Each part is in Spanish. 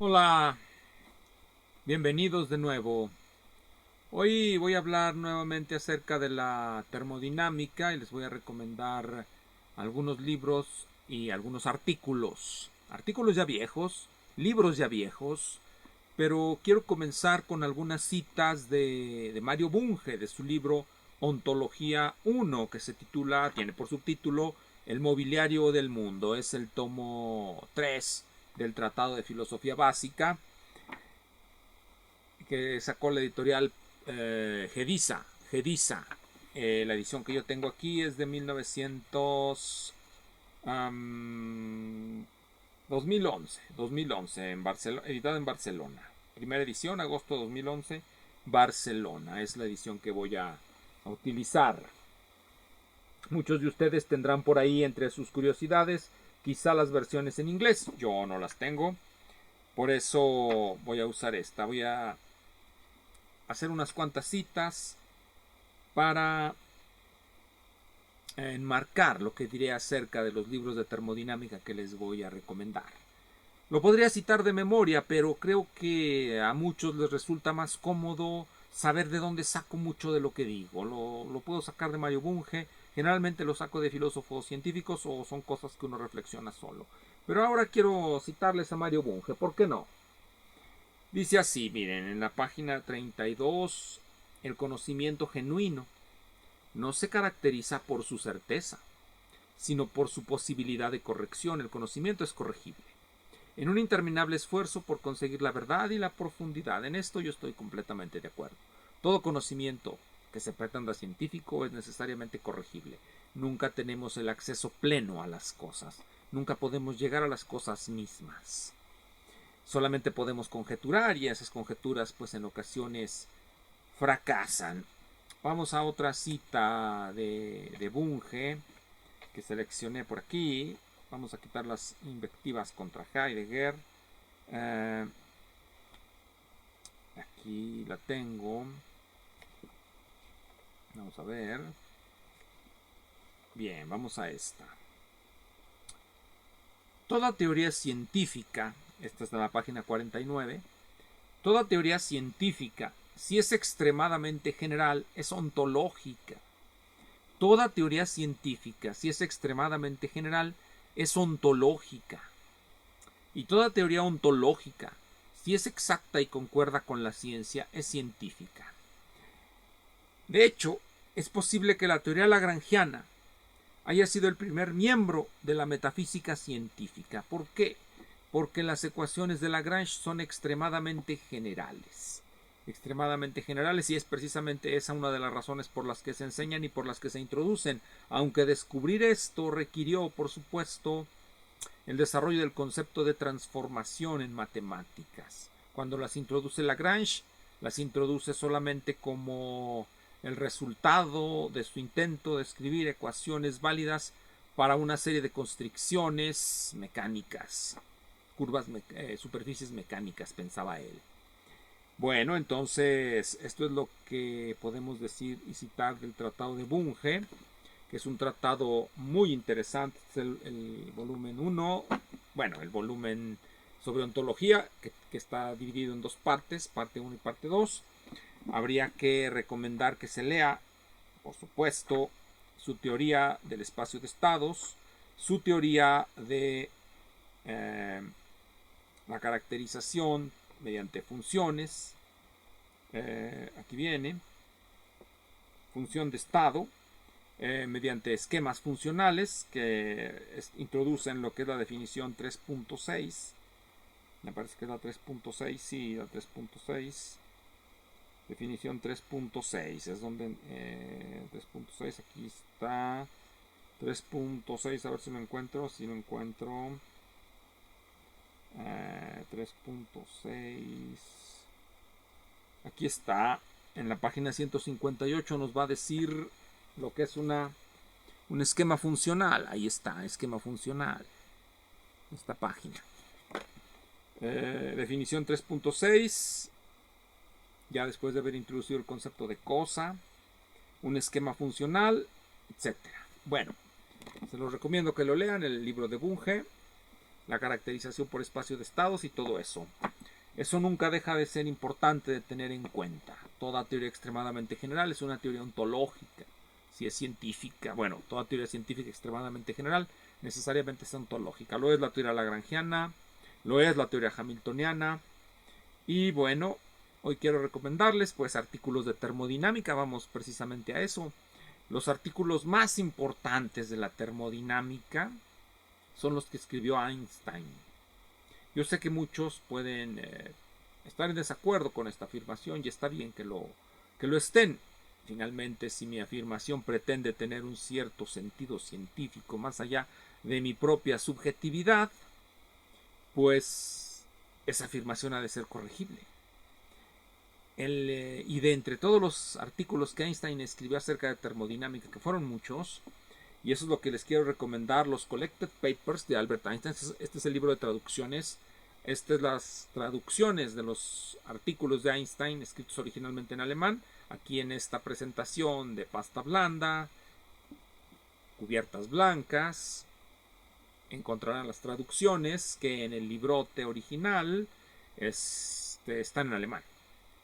Hola, bienvenidos de nuevo. Hoy voy a hablar nuevamente acerca de la termodinámica y les voy a recomendar algunos libros y algunos artículos. Artículos ya viejos, libros ya viejos, pero quiero comenzar con algunas citas de Mario Bunge, de su libro Ontología 1, que tiene por subtítulo El mobiliario del mundo. Es el tomo 3 del Tratado de Filosofía Básica que sacó la editorial Gedisa. La edición que yo tengo aquí es de 2011 en Barcelona, editada en Barcelona. Primera edición, agosto de 2011, Barcelona. Es la edición que voy a utilizar. Muchos de ustedes tendrán por ahí entre sus curiosidades quizá las versiones en inglés. Yo no las tengo. Por eso voy a usar esta. Voy a hacer unas cuantas citas para enmarcar lo que diré acerca de los libros de termodinámica que les voy a recomendar. Lo podría citar de memoria, pero creo que a muchos les resulta más cómodo saber de dónde saco mucho de lo que digo. Lo puedo sacar de Mario Bunge, generalmente lo saco de filósofos científicos o son cosas que uno reflexiona solo. Pero ahora quiero citarles a Mario Bunge, ¿por qué no? Dice así, miren, en la página 32, el conocimiento genuino no se caracteriza por su certeza, sino por su posibilidad de corrección. El conocimiento es corregible. En un interminable esfuerzo por conseguir la verdad y la profundidad. En esto yo estoy completamente de acuerdo. Todo conocimiento que se pretenda científico es necesariamente corregible. Nunca tenemos el acceso pleno a las cosas. Nunca podemos llegar a las cosas mismas. Solamente podemos conjeturar y esas conjeturas pues en ocasiones fracasan. Vamos a otra cita de Bunge que seleccioné por aquí. Vamos a quitar las invectivas contra Heidegger. Aquí la tengo. Vamos a ver. Bien, vamos a esta. Toda teoría científica, esta es de la página 49, toda teoría científica, si es extremadamente general, es ontológica. Toda teoría científica, si es extremadamente general, es ontológica. Y toda teoría ontológica, si es exacta y concuerda con la ciencia, es científica. De hecho, es posible que la teoría lagrangiana haya sido el primer miembro de la metafísica científica. ¿Por qué? Porque las ecuaciones de Lagrange son extremadamente generales. Extremadamente generales, y es precisamente esa una de las razones por las que se enseñan y por las que se introducen, aunque descubrir esto requirió, por supuesto, el desarrollo del concepto de transformación en matemáticas. Cuando las introduce Lagrange, las introduce solamente como el resultado de su intento de escribir ecuaciones válidas para una serie de constricciones mecánicas, superficies mecánicas, pensaba él. Bueno, entonces esto es lo que podemos decir y citar del Tratado de Bunge, que es un tratado muy interesante. Es el volumen 1, bueno, el volumen sobre ontología, que está dividido en dos partes, parte 1 y parte 2. Habría que recomendar que se lea, por supuesto, su teoría del espacio de estados, su teoría de la caracterización mediante funciones. Aquí viene, función de estado, mediante esquemas funcionales que introducen lo que es la definición 3.6. Me parece que es la 3.6, sí, la 3.6. Definición 3.6 es donde 3.6, aquí está 3.6, a ver si lo encuentro, 3.6, aquí está, en la página 158 nos va a decir lo que es un esquema funcional. Ahí está, esquema funcional, esta página. Definición 3.6, ya después de haber introducido el concepto de cosa, un esquema funcional, etc. Bueno, se los recomiendo que lo lean, el libro de Bunge. la caracterización por espacio de estados y todo eso. Eso nunca deja de ser importante de tener en cuenta. Toda teoría extremadamente general es una teoría ontológica. Si es científica, bueno, toda teoría científica extremadamente general necesariamente es ontológica. Lo es la teoría lagrangiana, lo es la teoría hamiltoniana. Y bueno, hoy quiero recomendarles pues artículos de termodinámica. Vamos precisamente a eso. Los artículos más importantes de la termodinámica son los que escribió Einstein. Yo sé que muchos pueden estar en desacuerdo con esta afirmación y está bien que lo estén. Finalmente, si mi afirmación pretende tener un cierto sentido científico más allá de mi propia subjetividad, pues esa afirmación ha de ser corregible. Y de entre todos los artículos que Einstein escribió acerca de termodinámica, que fueron muchos, y eso es lo que les quiero recomendar, los Collected Papers de Albert Einstein. Este es el libro de traducciones. Estas son las traducciones de los artículos de Einstein escritos originalmente en alemán. Aquí en esta presentación de pasta blanda, cubiertas blancas, encontrarán las traducciones que en el librote original están en alemán.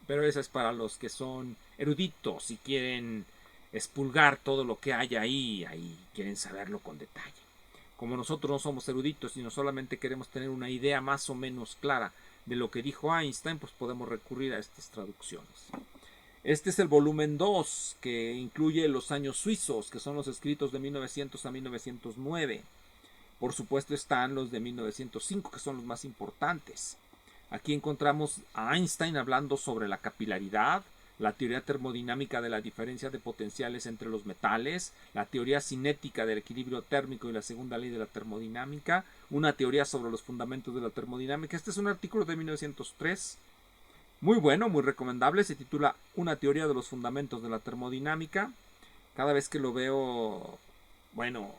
Pero eso es para los que son eruditos y quieren expulgar todo lo que hay ahí quieren saberlo con detalle. Como nosotros no somos eruditos y no solamente queremos tener una idea más o menos clara de lo que dijo Einstein, pues podemos recurrir a estas traducciones. Este es el volumen 2, que incluye los años suizos, que son los escritos de 1900 a 1909. Por supuesto están los de 1905, que son los más importantes. Aquí encontramos a Einstein hablando sobre la capilaridad, la teoría termodinámica de la diferencia de potenciales entre los metales, la teoría cinética del equilibrio térmico y la segunda ley de la termodinámica, una teoría sobre los fundamentos de la termodinámica. Este es un artículo de 1903, muy bueno, muy recomendable, se titula Una teoría de los fundamentos de la termodinámica. Cada vez que lo veo, bueno,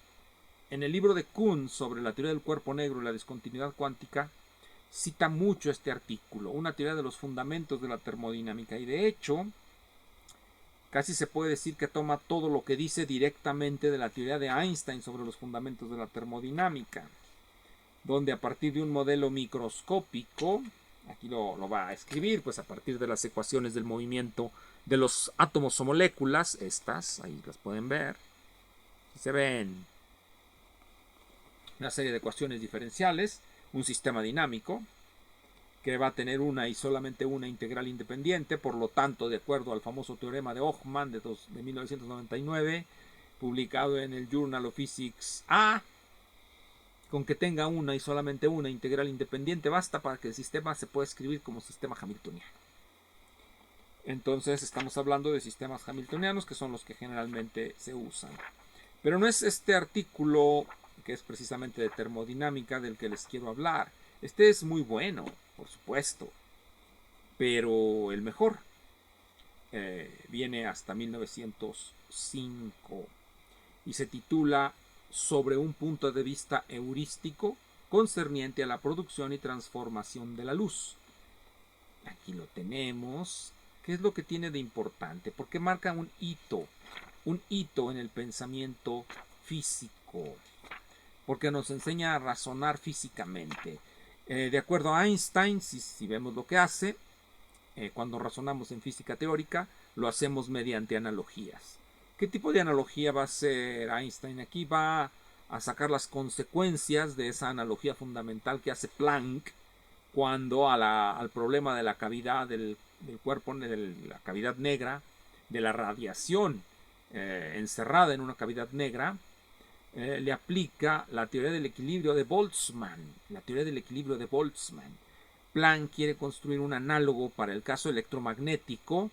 en el libro de Kuhn sobre la teoría del cuerpo negro y la discontinuidad cuántica, cita mucho este artículo, una teoría de los fundamentos de la termodinámica, y de hecho casi se puede decir que toma todo lo que dice directamente de la teoría de Einstein sobre los fundamentos de la termodinámica, donde a partir de un modelo microscópico, aquí lo va a escribir, pues a partir de las ecuaciones del movimiento de los átomos o moléculas, estas, ahí las pueden ver, se ven una serie de ecuaciones diferenciales, un sistema dinámico que va a tener una y solamente una integral independiente. Por lo tanto, de acuerdo al famoso teorema de Hoffman de 1999, publicado en el Journal of Physics A, con que tenga una y solamente una integral independiente basta para que el sistema se pueda escribir como sistema hamiltoniano. Entonces estamos hablando de sistemas hamiltonianos, que son los que generalmente se usan. Pero no es este artículo, que es precisamente de termodinámica, del que les quiero hablar. Este es muy bueno, por supuesto, pero el mejor viene hasta 1905 y se titula Sobre un punto de vista heurístico concerniente a la producción y transformación de la luz. Aquí lo tenemos. ¿Qué es lo que tiene de importante? Porque marca un hito en el pensamiento físico, porque nos enseña a razonar físicamente. De acuerdo a Einstein, si vemos lo que hace, cuando razonamos en física teórica, lo hacemos mediante analogías. ¿Qué tipo de analogía va a hacer Einstein? Aquí va a sacar las consecuencias de esa analogía fundamental que hace Planck cuando al problema de la cavidad del cuerpo, de la cavidad negra, de la radiación encerrada en una cavidad negra, le aplica la teoría del equilibrio de Boltzmann. La teoría del equilibrio de Boltzmann. Planck quiere construir un análogo para el caso electromagnético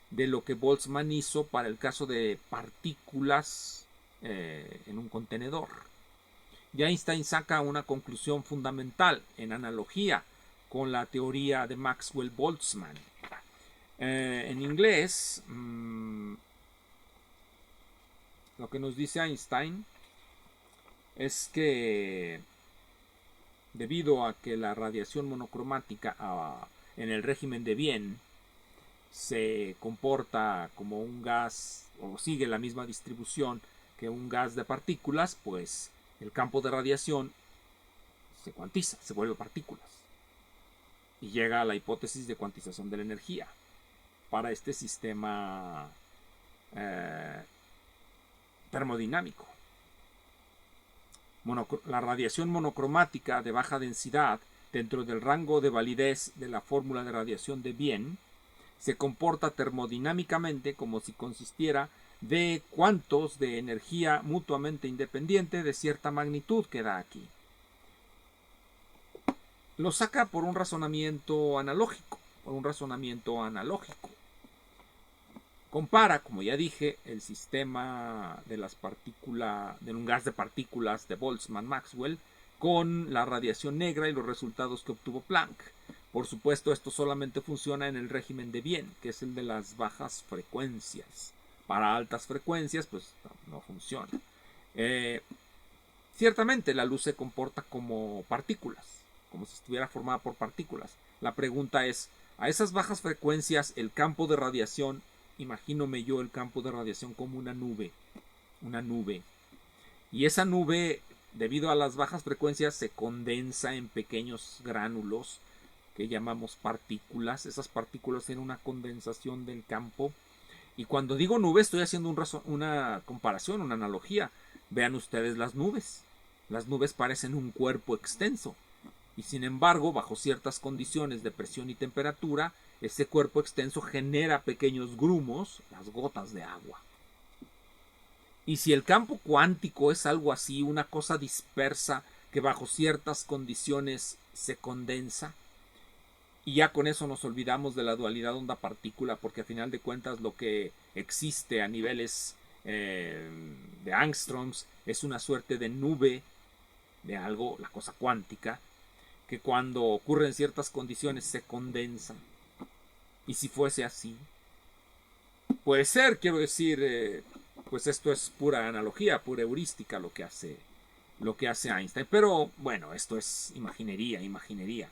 de lo que Boltzmann hizo para el caso de partículas en un contenedor. Y Einstein saca una conclusión fundamental en analogía con la teoría de Maxwell-Boltzmann. En inglés, lo que nos dice Einstein es que debido a que la radiación monocromática en el régimen de Wien se comporta como un gas o sigue la misma distribución que un gas de partículas, pues el campo de radiación se cuantiza, se vuelve partículas. Y llega a la hipótesis de cuantización de la energía para este sistema termodinámico. La radiación monocromática de baja densidad dentro del rango de validez de la fórmula de radiación de Wien se comporta termodinámicamente como si consistiera de cuantos de energía mutuamente independiente de cierta magnitud que da aquí. Lo saca por un razonamiento analógico, Compara, como ya dije, el sistema de las partículas, de un gas de partículas de Boltzmann-Maxwell con la radiación negra y los resultados que obtuvo Planck. Por supuesto, esto solamente funciona en el régimen de Wien, que es el de las bajas frecuencias. Para altas frecuencias, pues no funciona. Ciertamente, la luz se comporta como partículas, como si estuviera formada por partículas. La pregunta es, a esas bajas frecuencias, el campo de radiación, imagínome yo el campo de radiación como una nube. Y esa nube, debido a las bajas frecuencias, se condensa en pequeños gránulos que llamamos partículas. Esas partículas tienen una condensación del campo. Y cuando digo nube, estoy haciendo una comparación, una analogía. Vean ustedes las nubes. Las nubes parecen un cuerpo extenso. Y sin embargo, bajo ciertas condiciones de presión y temperatura, ese cuerpo extenso genera pequeños grumos, las gotas de agua. Y si el campo cuántico es algo así, una cosa dispersa que bajo ciertas condiciones se condensa, y ya con eso nos olvidamos de la dualidad onda-partícula, porque a final de cuentas lo que existe a niveles de angstroms es una suerte de nube de algo, la cosa cuántica, que cuando ocurren ciertas condiciones se condensa. Y si fuese así, puede ser, quiero decir, pues esto es pura analogía, pura heurística lo que hace Einstein. Pero bueno, esto es imaginería.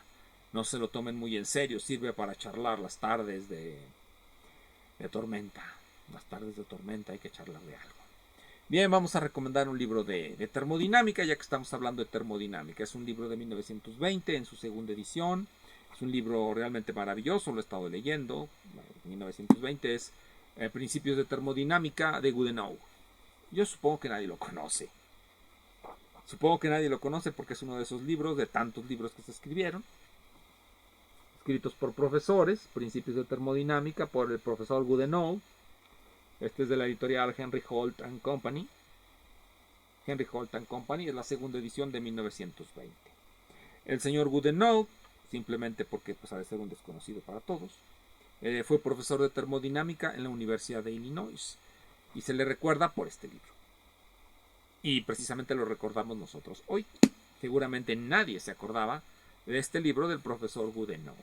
No se lo tomen muy en serio, sirve para charlar las tardes de tormenta. Las tardes de tormenta hay que charlar de algo. Bien, vamos a recomendar un libro de termodinámica, ya que estamos hablando de termodinámica. Es un libro de 1920 en su segunda edición. Es un libro realmente maravilloso, lo he estado leyendo. 1920 es Principios de termodinámica de Goodenough. Yo supongo que nadie lo conoce. Porque es uno de esos libros, de tantos libros que se escribieron, escritos por profesores. Principios de termodinámica por el profesor Goodenough. Este es de la editorial Henry Holt & Company. Henry Holt & Company es la segunda edición de 1920. El señor Goodenough, simplemente porque pues, ha de ser un desconocido para todos, fue profesor de termodinámica en la Universidad de Illinois y se le recuerda por este libro. Y precisamente lo recordamos nosotros hoy. Seguramente nadie se acordaba de este libro del profesor Goodenough.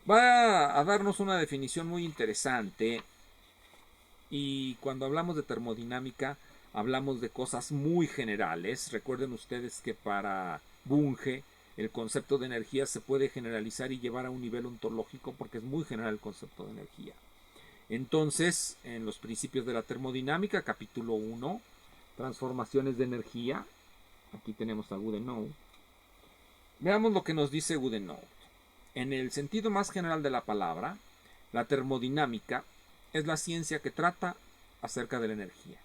Va a darnos una definición muy interesante. Y cuando hablamos de termodinámica, hablamos de cosas muy generales. Recuerden ustedes que para Bunge el concepto de energía se puede generalizar y llevar a un nivel ontológico porque es muy general el concepto de energía. Entonces, en los principios de la termodinámica, capítulo 1, transformaciones de energía. Aquí tenemos a Goodenough. Veamos lo que nos dice Goodenough. En el sentido más general de la palabra, la termodinámica es la ciencia que trata acerca de la energía.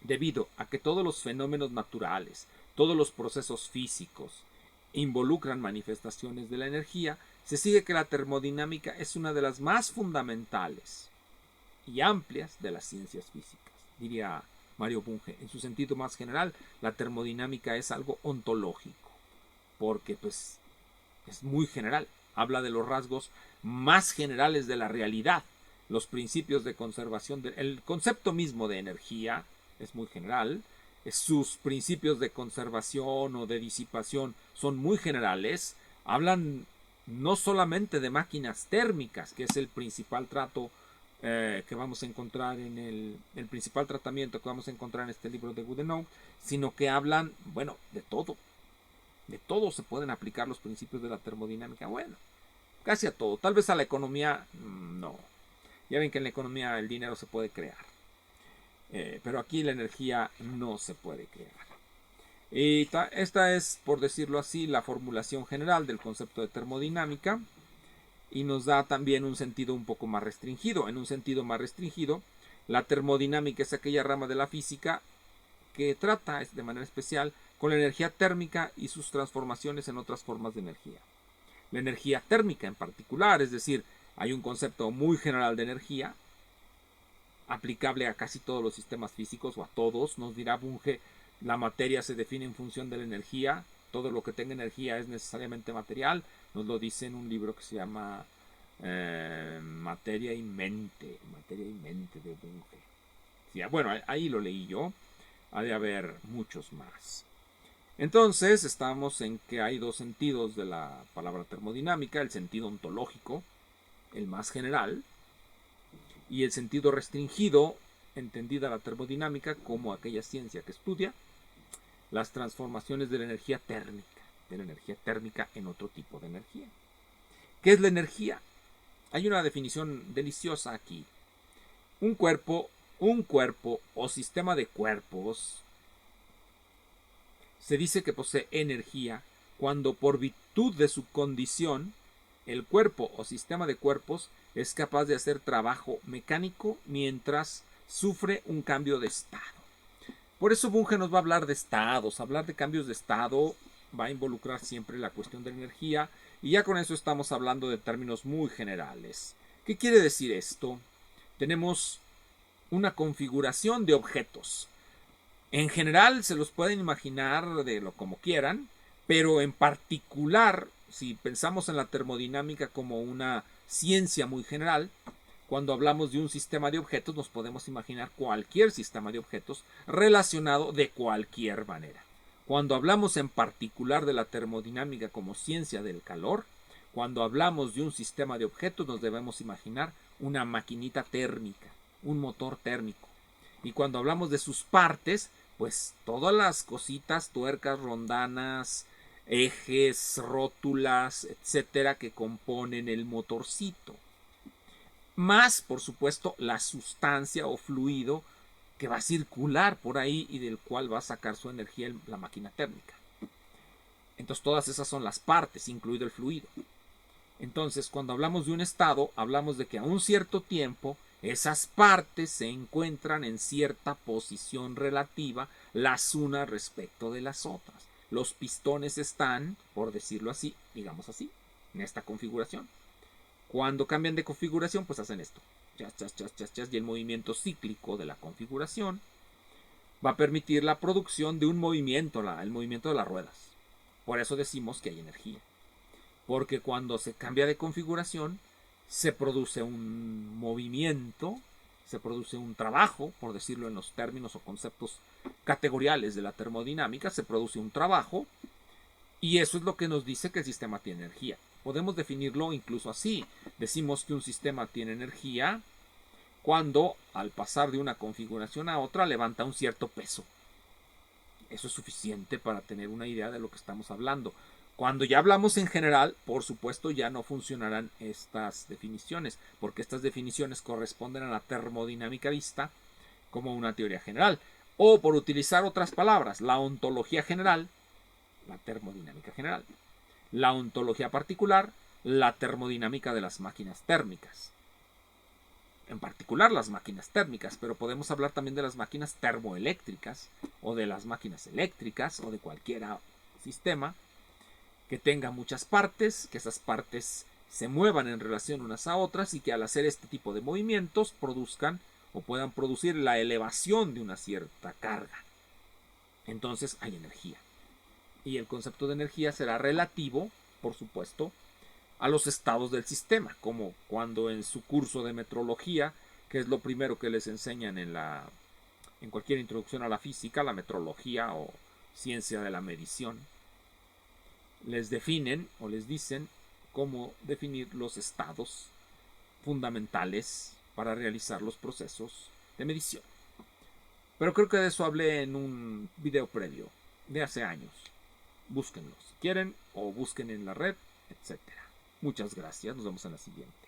Debido a que todos los fenómenos naturales, todos los procesos físicos involucran manifestaciones de la energía, se sigue que la termodinámica es una de las más fundamentales y amplias de las ciencias físicas, diría Mario Bunge. En su sentido más general, la termodinámica es algo ontológico, porque pues es muy general, habla de los rasgos más generales de la realidad. Los principios de conservación, el concepto mismo de energía es muy general, sus principios de conservación o de disipación son muy generales, hablan no solamente de máquinas térmicas, que es el principal trato que vamos a encontrar en el principal tratamiento que vamos a encontrar en este libro de Goodenough, sino que hablan, bueno, de todo. De todo se pueden aplicar los principios de la termodinámica, bueno, casi a todo, tal vez a la economía no. Ya ven que en la economía el dinero se puede crear. Pero aquí la energía no se puede crear. Y esta es, por decirlo así, la formulación general del concepto de termodinámica y nos da también un sentido un poco más restringido. En un sentido más restringido, la termodinámica es aquella rama de la física que trata de manera especial con la energía térmica y sus transformaciones en otras formas de energía. La energía térmica en particular, es decir, hay un concepto muy general de energía, aplicable a casi todos los sistemas físicos o a todos, nos dirá Bunge, la materia se define en función de la energía, todo lo que tenga energía es necesariamente material, nos lo dice en un libro que se llama Materia y Mente de Bunge. Sí, bueno, ahí lo leí yo, ha de haber muchos más. Entonces, estamos en que hay dos sentidos de la palabra termodinámica, el sentido ontológico, el más general, y el sentido restringido, entendida la termodinámica como aquella ciencia que estudia las transformaciones de la energía térmica en otro tipo de energía. ¿Qué es la energía? Hay una definición deliciosa aquí. Un cuerpo o sistema de cuerpos se dice que posee energía cuando por virtud de su condición el cuerpo o sistema de cuerpos es capaz de hacer trabajo mecánico mientras sufre un cambio de estado. Por eso Bunge nos va a hablar de estados. Hablar de cambios de estado va a involucrar siempre la cuestión de la energía y ya con eso estamos hablando de términos muy generales. ¿Qué quiere decir esto? Tenemos una configuración de objetos. En general se los pueden imaginar de lo como quieran, pero en particular, si pensamos en la termodinámica como una ciencia muy general, cuando hablamos de un sistema de objetos nos podemos imaginar cualquier sistema de objetos relacionado de cualquier manera. Cuando hablamos en particular de la termodinámica como ciencia del calor, cuando hablamos de un sistema de objetos nos debemos imaginar una maquinita térmica, un motor térmico. Y cuando hablamos de sus partes, pues todas las cositas, tuercas, rondanas, ejes, rótulas, etcétera, que componen el motorcito. Más, por supuesto, la sustancia o fluido que va a circular por ahí y del cual va a sacar su energía la máquina térmica. Entonces todas esas son las partes, incluido el fluido. Entonces, cuando hablamos de un estado, hablamos de que a un cierto tiempo esas partes se encuentran en cierta posición relativa las unas respecto de las otras. Los pistones están, por decirlo así, digamos así, en esta configuración. Cuando cambian de configuración, pues hacen esto. Chas, chas, chas, chas, chas, y el movimiento cíclico de la configuración va a permitir la producción de un movimiento, el movimiento de las ruedas. Por eso decimos que hay energía. Porque cuando se cambia de configuración, se produce un movimiento, se produce un trabajo, por decirlo en los términos o conceptos categoriales de la termodinámica, se produce un trabajo y eso es lo que nos dice que el sistema tiene energía. Podemos definirlo incluso así. Decimos que un sistema tiene energía cuando al pasar de una configuración a otra levanta un cierto peso. Eso es suficiente para tener una idea de lo que estamos hablando. Cuando ya hablamos en general, por supuesto ya no funcionarán estas definiciones, porque estas definiciones corresponden a la termodinámica vista como una teoría general. O por utilizar otras palabras, la ontología general, la termodinámica general. La ontología particular, la termodinámica de las máquinas térmicas. En particular las máquinas térmicas, pero podemos hablar también de las máquinas termoeléctricas o de las máquinas eléctricas o de cualquier sistema que tenga muchas partes, que esas partes se muevan en relación unas a otras y que al hacer este tipo de movimientos produzcan o puedan producir la elevación de una cierta carga. Entonces hay energía. Y el concepto de energía será relativo, por supuesto, a los estados del sistema, como cuando en su curso de metrología, que es lo primero que les enseñan en cualquier introducción a la física, la metrología o ciencia de la medición, les definen o les dicen cómo definir los estados fundamentales para realizar los procesos de medición. Pero creo que de eso hablé en un video previo de hace años. Búsquenlo si quieren o busquen en la red, etc. Muchas gracias, nos vemos en la siguiente.